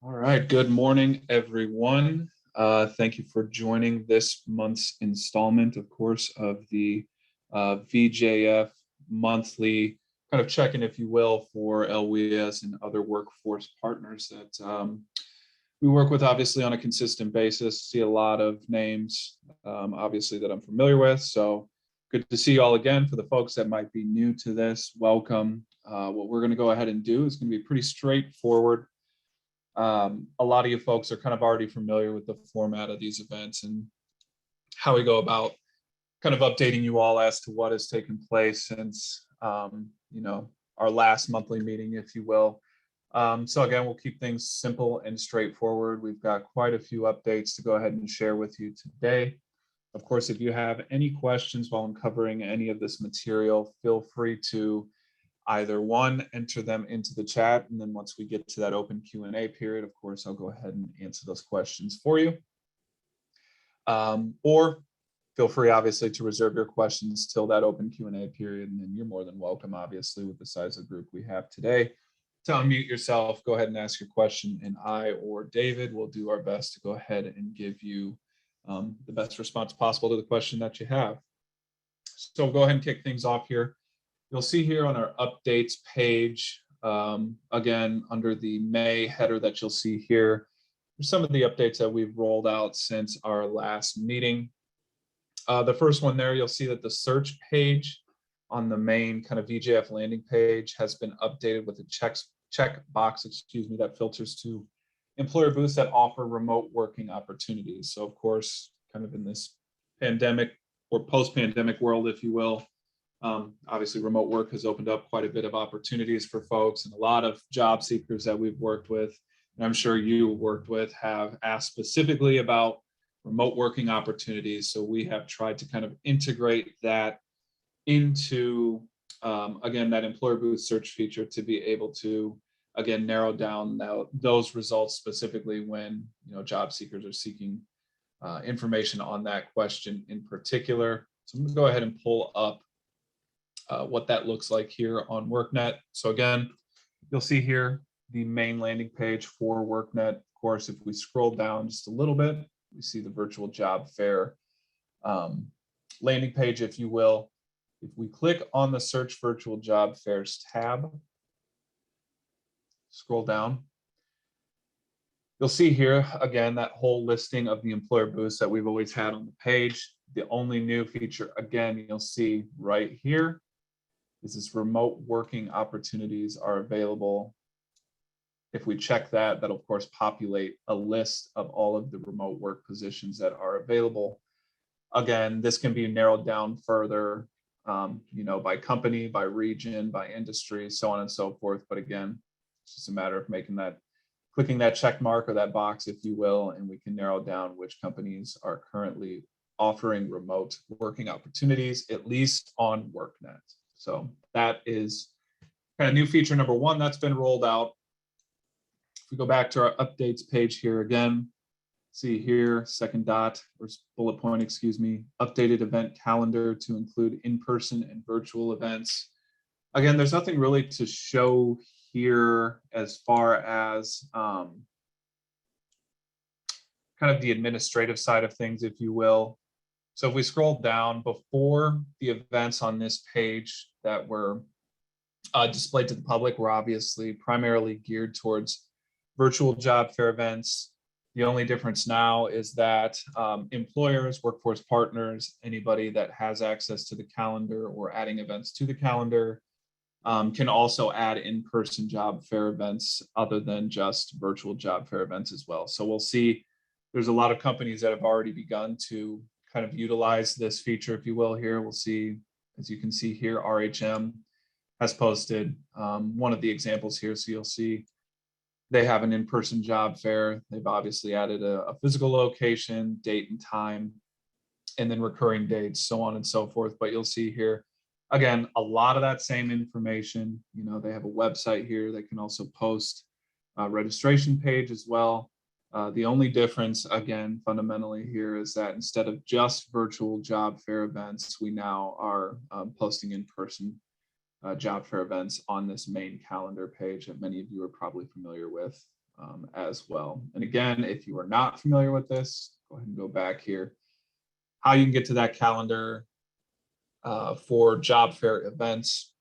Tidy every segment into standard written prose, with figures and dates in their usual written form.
All right, good morning, everyone. Thank you for joining this month's installment, of course, of the VJF monthly kind of check-in, if you will, for LWIAs and other workforce partners that we work with, obviously, on a consistent basis. See a lot of names, obviously, that I'm familiar with. So good to see you all again. For the folks that might be new to this, welcome. What we're going to go ahead and do is going to be pretty straightforward. A lot of you folks are kind of already familiar with the format of these events and how we go about kind of updating you all as to what has taken place since, our last monthly meeting, if you will. So again, we'll keep things simple and straightforward. We've got quite a few updates to go ahead and share with you today. Of course, if you have any questions while I'm covering any of this material, feel free to either one, enter them into the chat, and then once we get to that open Q&A period, of course, I'll go ahead and answer those questions for you. Or feel free, obviously, to reserve your questions till that open Q&A period, and then you're more than welcome, obviously, with the size of the group we have today, to unmute yourself, go ahead and ask your question, and I or David will do our best to go ahead and give you the best response possible to the question that you have. So we'll go ahead and kick things off here. You'll see here on our updates page, again, under the May header that you'll see here, some of the updates that we've rolled out since our last meeting. The first one there, you'll see that the search page on the main kind of VJF landing page has been updated with a check box, that filters to employer booths that offer remote working opportunities. So of course, kind of in this pandemic or post-pandemic world, if you will, obviously remote work has opened up quite a bit of opportunities for folks, and a lot of job seekers that we've worked with, and I'm sure you worked with, have asked specifically about remote working opportunities. So we have tried to kind of integrate that into, again, that employer booth search feature to be able to, again, narrow down those results specifically when, job seekers are seeking information on that question in particular. So I'm going to go ahead and pull up what that looks like here on workNet. So again, you'll see here the main landing page for workNet. Of course, if we scroll down just a little bit, we see the virtual job fair landing page, if you will. If we click on the search virtual job fairs tab, scroll down, you'll see here, again, that whole listing of the employer booths that we've always had on the page. The only new feature, again, you'll see right here, is this remote working opportunities are available. If we check that, that'll of course populate a list of all of the remote work positions that are available. Again, this can be narrowed down further, by company, by region, by industry, so on and so forth. But again, it's just a matter of clicking that check mark or that box, if you will, and we can narrow down which companies are currently offering remote working opportunities, at least on workNet. So that is kind of new feature number one that's been rolled out. If we go back to our updates page here again, see here, second dot, or bullet point, updated event calendar to include in-person and virtual events. Again, there's nothing really to show here as far as kind of the administrative side of things, if you will. So if we scroll down, before the events on this page that were displayed to the public were obviously primarily geared towards virtual job fair events. The only difference now is that employers, workforce partners, anybody that has access to the calendar or adding events to the calendar can also add in-person job fair events other than just virtual job fair events as well. So we'll see there's a lot of companies that have already begun to kind of utilize this feature, if you will, here. We'll see, as you can see here, RHM has posted one of the examples here. So you'll see they have an in-person job fair. They've obviously added a physical location, date and time, and then recurring dates, so on and so forth. But you'll see here, again, a lot of that same information. They have a website here. They can also post a registration page as well. The only difference, again, fundamentally here is that instead of just virtual job fair events, we now are posting in-person job fair events on this main calendar page that many of you are probably familiar with. as well. And again, if you are not familiar with this, go ahead and go back here. How you can get to that calendar for job fair events,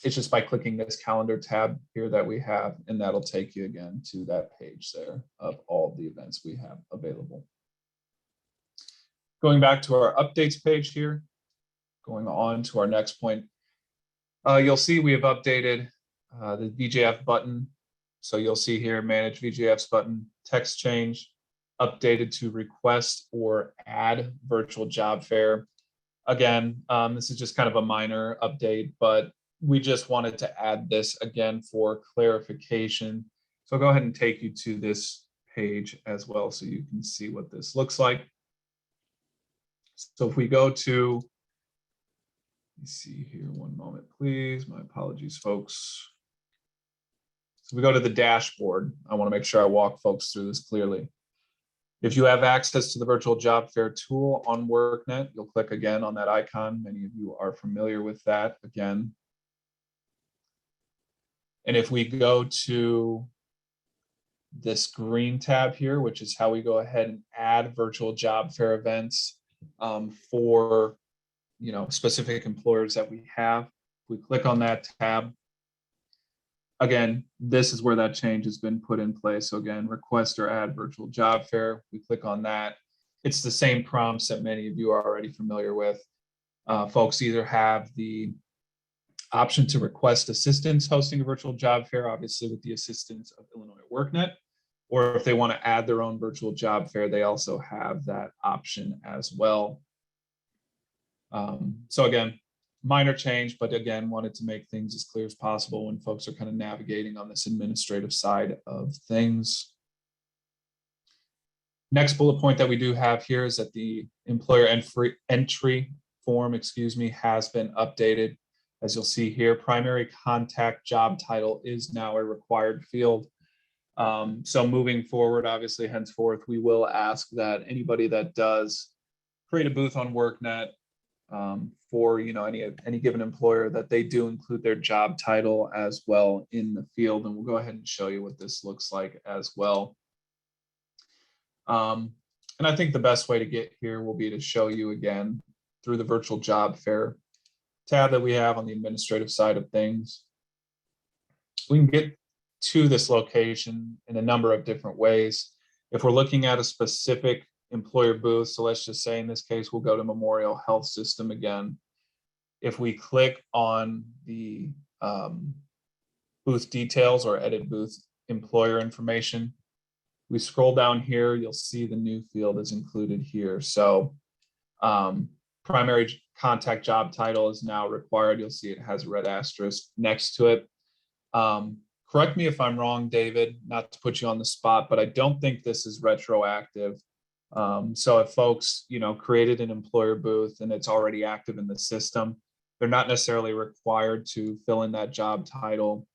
it's just by clicking this calendar tab here that we have, and that'll take you again to that page there of all the events we have available. Going back to our updates page here, going on to our next point, you'll see we have updated the VJF button. So you'll see here, manage VJFs button, text change, updated to request or add virtual job fair. Again, this is just kind of a minor update, but we just wanted to add this again for clarification. So I'll go ahead and take you to this page as well so you can see what this looks like. So if we go to, let me see here, one moment, please. My apologies, folks. So we go to the dashboard. I want to make sure I walk folks through this clearly. If you have access to the virtual job fair tool on workNet, you'll click again on that icon. Many of you are familiar with that again. And if we go to this green tab here, which is how we go ahead and add virtual job fair events for specific employers that we have, if we click on that tab, again, this is where that change has been put in place. So again, request or add virtual job fair. We click on that. It's the same prompts that many of you are already familiar with. Folks either have the option to request assistance hosting a virtual job fair, obviously with the assistance of Illinois workNet, or if they want to add their own virtual job fair, they also have that option as well. So again, minor change, but again, wanted to make things as clear as possible when folks are kind of navigating on this administrative side of things. Next bullet point that we do have here is that the employer entry form, has been updated. As you'll see here, primary contact job title is now a required field. So moving forward, obviously, henceforth, we will ask that anybody that does create a booth on workNet for any given employer, that they do include their job title as well in the field. And we'll go ahead and show you what this looks like as well. And I think the best way to get here will be to show you again through the virtual job fair tab that we have on the administrative side of things. We can get to this location in a number of different ways. If we're looking at a specific employer booth, so let's just say in this case, we'll go to Memorial Health System again. If we click on the booth details or edit booth employer information, we scroll down here, you'll see the new field is included here. So primary contact job title is now required. You'll see it has a red asterisk next to it. Correct me if I'm wrong, David, not to put you on the spot, but I don't think this is retroactive. So if folks, created an employer booth and it's already active in the system, they're not necessarily required to fill in that job title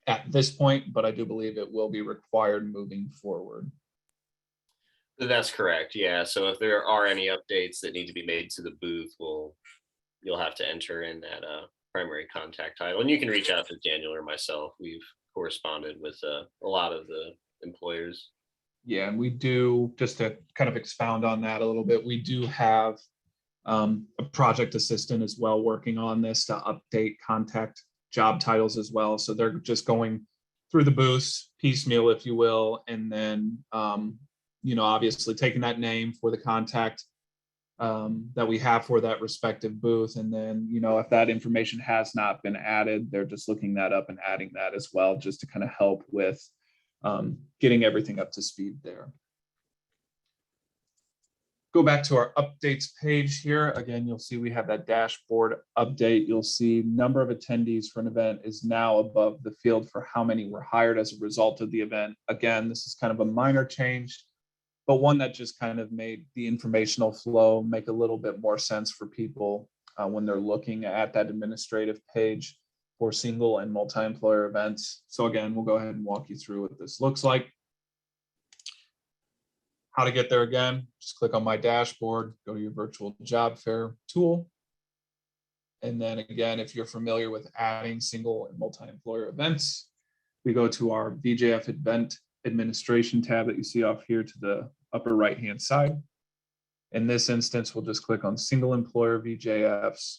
at this point, but I do believe it will be required moving forward. That's correct. Yeah. So if there are any updates that need to be made to the booth, you'll have to enter in that primary contact title, and you can reach out to Daniel or myself. We've corresponded with a lot of the employers. Yeah, and we do, just to kind of expound on that a little bit, we do have a project assistant as well working on this to update contact job titles as well. So they're just going through the booths piecemeal, if you will, and then obviously taking that name for the contact that we have for that respective booth. And then, if that information has not been added, they're just looking that up and adding that as well, just to kind of help with getting everything up to speed there. Go back to our updates page here. Again, you'll see we have that dashboard update. You'll see number of attendees for an event is now above the field for how many were hired as a result of the event. Again, this is kind of a minor change, but one that just kind of made the informational flow make a little bit more sense for people when they're looking at that administrative page for single and multi-employer events. So again, we'll go ahead and walk you through what this looks like. How to get there again, just click on my dashboard, go to your virtual job fair tool. And then again, if you're familiar with adding single and multi-employer events, we go to our VJF event administration tab that you see off here to the upper right-hand side. In this instance, we'll just click on single employer VJFs.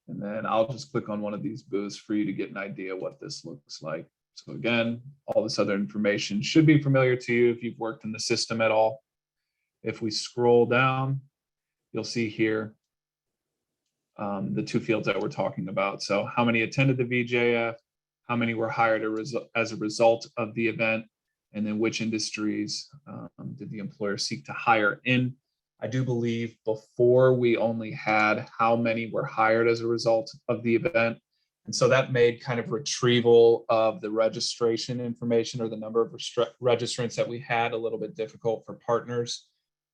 And then I'll just click on one of these booths for you to get an idea what this looks like. So again, all this other information should be familiar to you if you've worked in the system at all. If we scroll down, you'll see here the two fields that we're talking about. So how many attended the VJF, how many were hired as a result of the event, and then which industries did the employer seek to hire in. I do believe before we only had how many were hired as a result of the event. And so that made kind of retrieval of the registration information or the number of registrants that we had a little bit difficult for partners.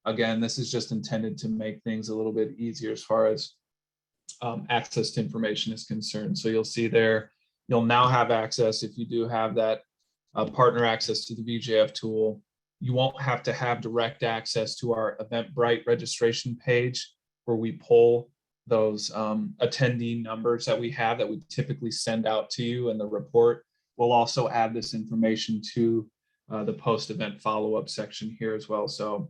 Again, this is just intended to make things a little bit easier as far as access to information is concerned. So you'll see there, you'll now have access if you do have that partner access to the VJF tool. You won't have to have direct access to our Eventbrite registration page where we pull those attendee numbers that we have that we typically send out to you in the report. We'll also add this information to the post-event follow-up section here as well. So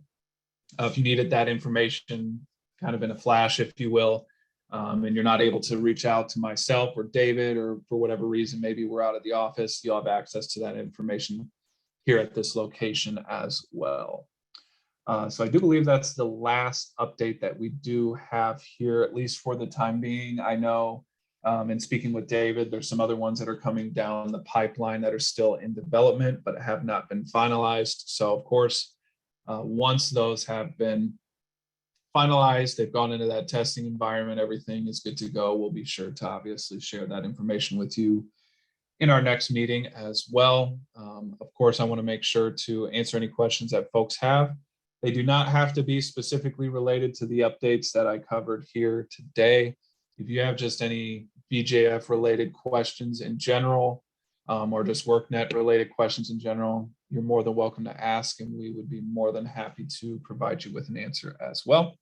if you needed that information kind of in a flash, if you will, and you're not able to reach out to myself or David, or for whatever reason, maybe we're out of the office, you'll have access to that information here at this location as well. So I do believe that's the last update that we do have here, at least for the time being. I know in speaking with David, there's some other ones that are coming down the pipeline that are still in development, but have not been finalized. So of course, once those have been finalized, they've gone into that testing environment, everything is good to go. We'll be sure to obviously share that information with you in our next meeting as well. Of course, I want to make sure to answer any questions that folks have. They do not have to be specifically related to the updates that I covered here today. If you have just any VJF related questions in general, or just workNet related questions in general, you're more than welcome to ask, and we would be more than happy to provide you with an answer as well.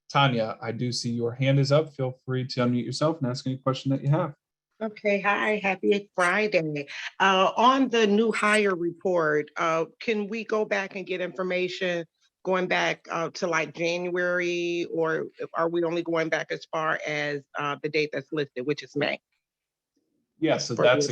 Tanya, I do see your hand is up. Feel free to unmute yourself and ask any question that you have. Okay, hi, happy Friday. On the new hire report, can we go back and get information going back to like January, or are we only going back as far as the date that's listed, which is May? Yeah, so that's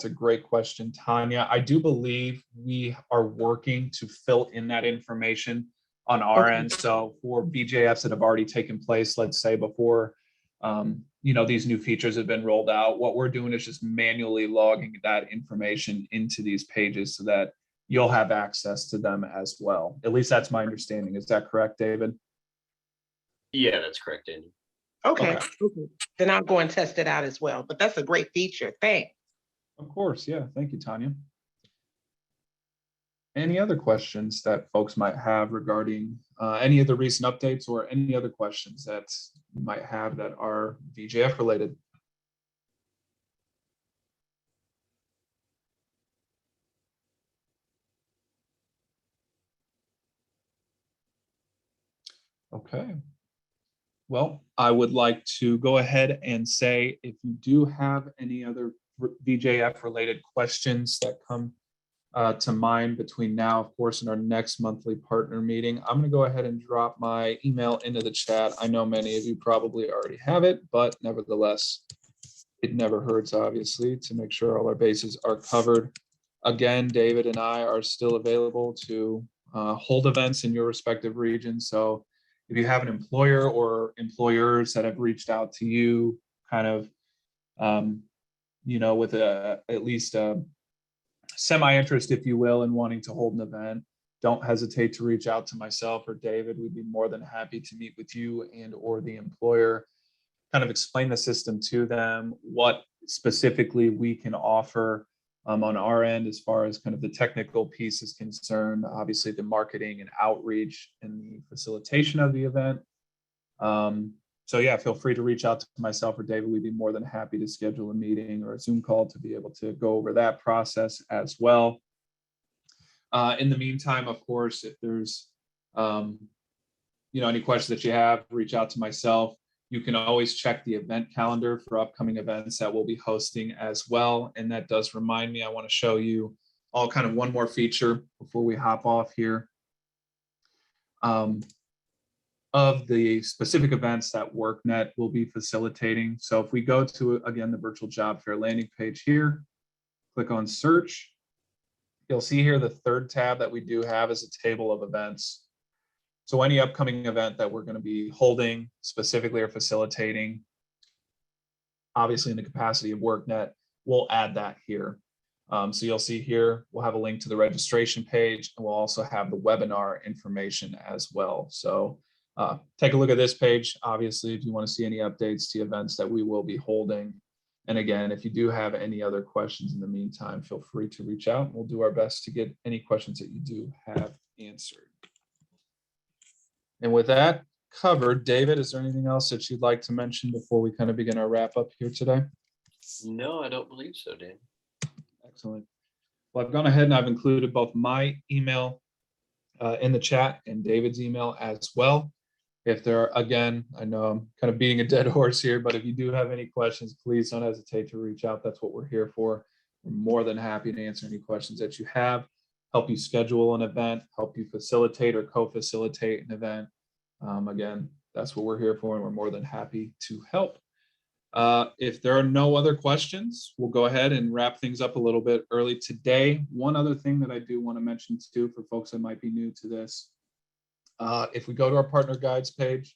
a great question, Tanya. I do believe we are working to fill in that information on our end. So for VJFs that have already taken place, let's say before these new features have been rolled out, what we're doing is just manually logging that information into these pages so that you'll have access to them as well. At least that's my understanding. Is that correct, David? Yeah, that's correct, Daniel. Okay. Then I'll go and test it out as well. But that's a great feature. Thanks. Of course. Yeah. Thank you, Tanya. Any other questions that folks might have regarding any of the recent updates, or any other questions that you might have that are VJF related? Okay. Well, I would like to go ahead and say, if you do have any other VJF related questions that come to mind between now, of course, in our next monthly partner meeting, I'm going to go ahead and drop my email into the chat. I know many of you probably already have it, but nevertheless, it never hurts, obviously, to make sure all our bases are covered. Again, David and I are still available to hold events in your respective regions. So if you have an employer or employers that have reached out to you kind of, with at least a semi-interest, if you will, in wanting to hold an event, don't hesitate to reach out to myself or David. We'd be more than happy to meet with you and or the employer, kind of explain the system to them, what specifically we can offer on our end as far as kind of the technical piece is concerned, obviously the marketing and outreach and the facilitation of the event. So yeah, feel free to reach out to myself or David. We'd be more than happy to schedule a meeting or a Zoom call to be able to go over that process as well. In the meantime, of course, if there's any questions that you have, reach out to myself. You can always check the event calendar for upcoming events that we'll be hosting as well. And that does remind me, I want to show you all kind of one more feature before we hop off here. Of the specific events that workNet will be facilitating. So if we go to, again, the virtual job fair landing page here, click on search, you'll see here the third tab that we do have is a table of events. So any upcoming event that we're going to be holding specifically or facilitating, obviously in the capacity of workNet, we'll add that here. So you'll see here, we'll have a link to the registration page, and we'll also have the webinar information as well. So take a look at this page, obviously, if you want to see any updates to events that we will be holding. And again, if you do have any other questions in the meantime, feel free to reach out. We'll do our best to get any questions that you do have answered. And with that covered, David, is there anything else that you'd like to mention before we kind of begin our wrap up here today? No, I don't believe so, Dan. Excellent. Well, I've gone ahead and I've included both my email in the chat and David's email as well. If there are, again, I know I'm kind of beating a dead horse here, but if you do have any questions, please don't hesitate to reach out. That's what we're here for. We're more than happy to answer any questions that you have, help you schedule an event, help you facilitate or co-facilitate an event. Again, that's what we're here for, and we're more than happy to help. If there are no other questions, we'll go ahead and wrap things up a little bit early today. One other thing that I do want to mention too, for folks that might be new to this, if we go to our partner guides page,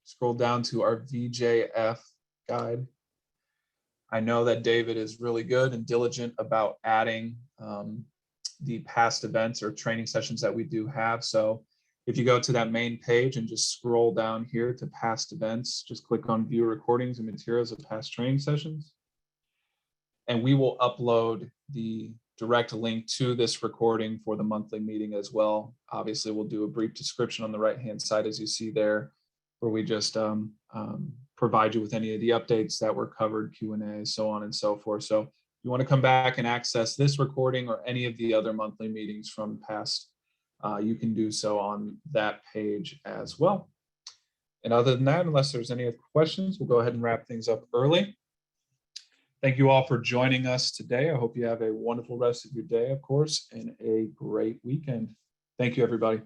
scroll down to our VJF guide. I know that David is really good and diligent about adding the past events or training sessions that we do have. So if you go to that main page and just scroll down here to past events, just click on view recordings and materials of past training sessions. And we will upload the direct link to this recording for the monthly meeting as well. Obviously, we'll do a brief description on the right-hand side, as you see there, where we just provide you with any of the updates that were covered, Q&A, so on and so forth. So if you want to come back and access this recording or any of the other monthly meetings from past, you can do so on that page as well. And other than that, unless there's any other questions, we'll go ahead and wrap things up early. Thank you all for joining us today. I hope you have a wonderful rest of your day, of course, and a great weekend. Thank you, everybody.